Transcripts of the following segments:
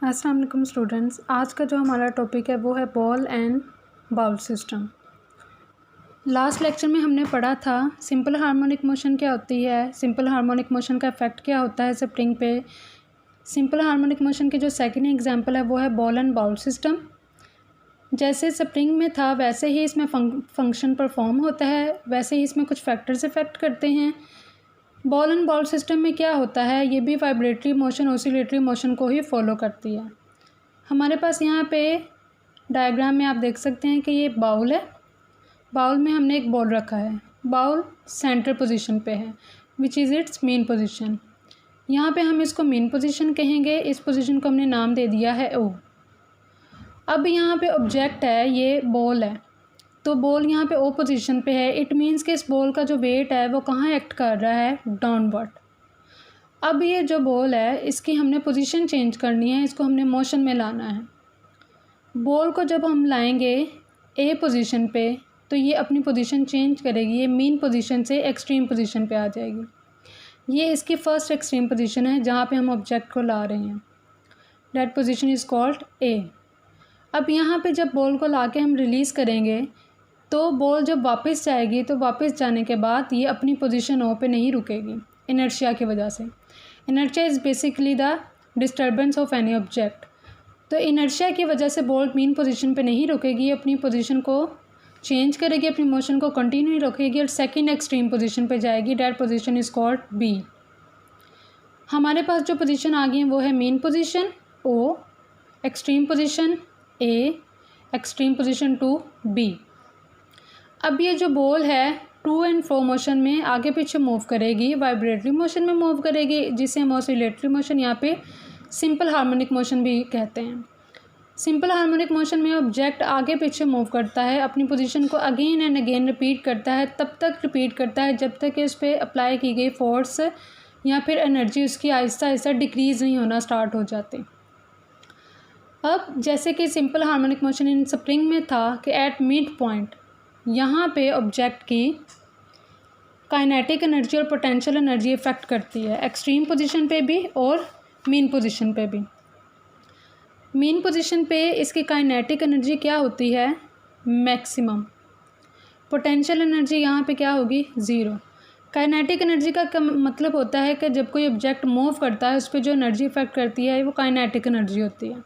अस्सलाम वालेकुम स्टूडेंट्स, आज का जो हमारा टॉपिक है वो है ball and bowl system. Last lecture में हमने पढ़ा था सिंपल हार्मोनिक मोशन क्या होती है, सिंपल हार्मोनिक मोशन का इफ़ेक्ट क्या होता है स्प्रिंग पे। सिंपल हार्मोनिक मोशन की जो सेकंड एग्जांपल है वो है बॉल एंड बाउल सिस्टम। जैसे स्प्रिंग में था वैसे ही इसमें फंक्शन परफॉर्म होता है, वैसे ही इसमें कुछ फैक्टर्स इफ़ेक्ट करते हैं। बॉल एंड बाउल सिस्टम में क्या होता है, ये भी वाइब्रेटरी मोशन ऑसिलेटरी मोशन को ही फॉलो करती है। हमारे पास यहाँ पे डायग्राम में आप देख सकते हैं कि ये बाउल है। बाउल में हमने एक बॉल रखा है। बाउल सेंटर पोजीशन पे है which is it's main position. यहाँ पे हम इसको मेन पोजीशन कहेंगे। इस पोजीशन को हमने नाम दे दिया है ओ। अब यहाँ पे ऑब्जेक्ट है, ये बॉल है, तो बॉल यहाँ पे ओ पोजीशन पे है। इट मीन्स कि इस बॉल का जो वेट है वो कहाँ एक्ट कर रहा है, डाउनवर्ड। अब ये जो बॉल है इसकी हमने पोजीशन चेंज करनी है, इसको हमने मोशन में लाना है। बॉल को जब हम लाएंगे ए पोजीशन पे तो ये अपनी पोजीशन चेंज करेगी, ये मीन पोजीशन से एक्सट्रीम पोजीशन पे आ जाएगी। ये इसकी फ़र्स्ट एक्सट्रीम पोजीशन है जहाँ पे हम ऑब्जेक्ट को ला रहे हैं। That position is called a. अब यहाँ पे जब बॉल को ला के हम रिलीज़ करेंगे तो बॉल जब वापस जाएगी तो वापस जाने के बाद ये अपनी पोजीशन ओ पे नहीं रुकेगी इनर्शिया की वजह से। Inertia is basically the disturbance of any object. तो इनर्शिया की वजह से बॉल मीन पोजीशन पे नहीं रुकेगी, अपनी पोजीशन को चेंज करेगी, अपनी मोशन को कंटिन्यू रखेगी और सेकंड एक्सट्रीम पोजीशन पे जाएगी। That position is called B. हमारे पास जो पोजीशन आ गई है वो है mean position O, extreme position A, extreme position two B. अब ये जो बॉल है टू एंड फ्रो मोशन में आगे पीछे मूव करेगी, वाइब्रेटरी मोशन में मूव करेगी, जिसे हम ऑसिलेटरी मोशन यहाँ पे सिंपल हार्मोनिक मोशन भी कहते हैं। सिंपल हार्मोनिक मोशन में ऑब्जेक्ट आगे पीछे मूव करता है, अपनी पोजीशन को अगेन एंड अगेन रिपीट करता है, तब तक रिपीट करता है जब तक कि उस पर अप्लाई की गई फोर्स या फिर एनर्जी उसकी आहिस्ता आहिस्ता डिक्रीज़ नहीं होना स्टार्ट हो जाती। अब जैसे कि सिंपल हार्मोनिक मोशन इन स्प्रिंग में था कि एट मिड पॉइंट यहाँ पे ऑब्जेक्ट की काइनेटिक एनर्जी और पोटेंशियल एनर्जी इफ़ेक्ट करती है, एक्सट्रीम पोजीशन पे भी और मीन पोजीशन पे भी। मीन पोजीशन पे इसकी काइनेटिक एनर्जी क्या होती है, मैक्सिमम। पोटेंशियल एनर्जी यहाँ पे क्या होगी, ज़ीरो। काइनेटिक एनर्जी का मतलब होता है कि जब कोई ऑब्जेक्ट मूव करता है उस पर जो एनर्जी इफ़ेक्ट करती है वो काइनेटिक एनर्जी होती है।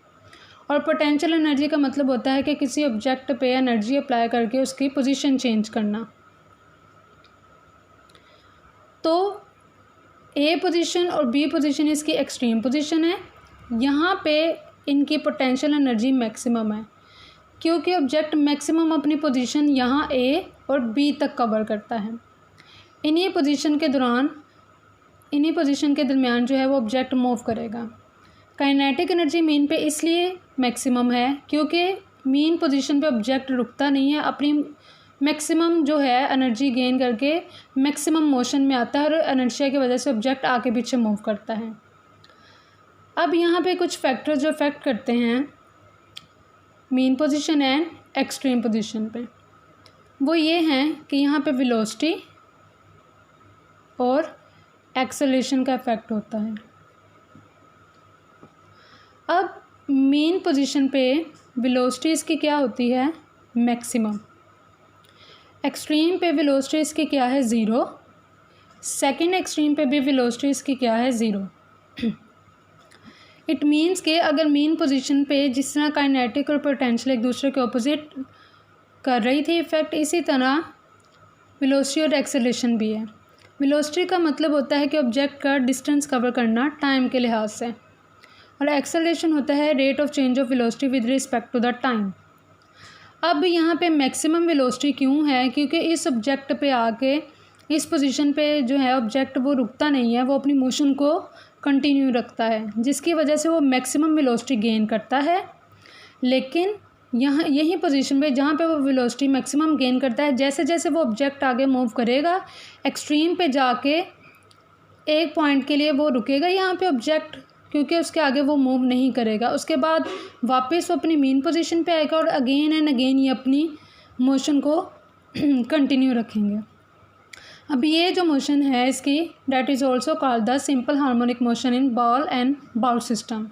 और पोटेंशियल एनर्जी का मतलब होता है कि किसी ऑब्जेक्ट पे एनर्जी अप्लाई करके उसकी पोजीशन चेंज करना। तो ए पोजीशन और बी पोजीशन इसकी एक्सट्रीम पोजीशन है। यहाँ पे इनकी पोटेंशियल एनर्जी मैक्सिमम है क्योंकि ऑब्जेक्ट मैक्सिमम अपनी पोजीशन यहाँ ए और बी तक कवर करता है। इन्हीं पोजीशन के दरमियान जो है वो ऑब्जेक्ट मूव करेगा। काइनेटिक एनर्जी मीन पे इसलिए मैक्सिमम है क्योंकि मीन पोजीशन पे ऑब्जेक्ट रुकता नहीं है, अपनी मैक्सिमम जो है एनर्जी गेन करके मैक्सिमम मोशन में आता है और इनर्शिया की वजह से ऑब्जेक्ट आगे पीछे मूव करता है। अब यहाँ पे कुछ फैक्टर्स जो इफेक्ट करते हैं mean position and extreme position पे, वो ये हैं कि यहाँ पे वेलोसिटी और एक्सेलरेशन का इफेक्ट होता है। अब मेन पोजीशन पे वेलोसिटी इसकी क्या होती है, मैक्सिमम। एक्सट्रीम पे वेलोसिटी इसकी क्या है, ज़ीरो। सेकंड एक्सट्रीम पे भी वेलोसिटी इसकी क्या है, ज़ीरो। इट मीन्स कि अगर मेन पोजीशन पे जिस तरह काइनेटिक और पोटेंशियल एक दूसरे के ऑपोजिट कर रही थी इफ़ेक्ट, इसी तरह वेलोसिटी और एक्सेलरेशन भी है। वेलोसिटी का मतलब होता है कि ऑब्जेक्ट का डिस्टेंस कवर करना टाइम के लिहाज से, और एक्सेलरेशन होता है rate of change of velocity with respect to the time. अब यहाँ पे मैक्सिमम वेलोसिटी क्यों है, क्योंकि इस ऑब्जेक्ट पे आके इस पोजीशन पे जो है ऑब्जेक्ट वो रुकता नहीं है, वो अपनी मोशन को कंटिन्यू रखता है, जिसकी वजह से वो मैक्सिमम वेलोसिटी गेन करता है। लेकिन यहाँ यही पोजीशन पे जहाँ पे वो वेलोसिटी मैक्सिमम गेन करता है, जैसे जैसे वो ऑब्जेक्ट आगे मूव करेगा एक्सट्रीम पे जाके एक पॉइंट के लिए वो रुकेगा यहाँ पे ऑब्जेक्ट, क्योंकि उसके आगे वो मूव नहीं करेगा। उसके बाद वापस वो अपनी मेन पोजीशन पे आएगा और अगेन एंड अगेन ये अपनी मोशन को कंटिन्यू रखेंगे। अब ये जो मोशन है इसकी that is also called the simple harmonic motion in ball and bowl system.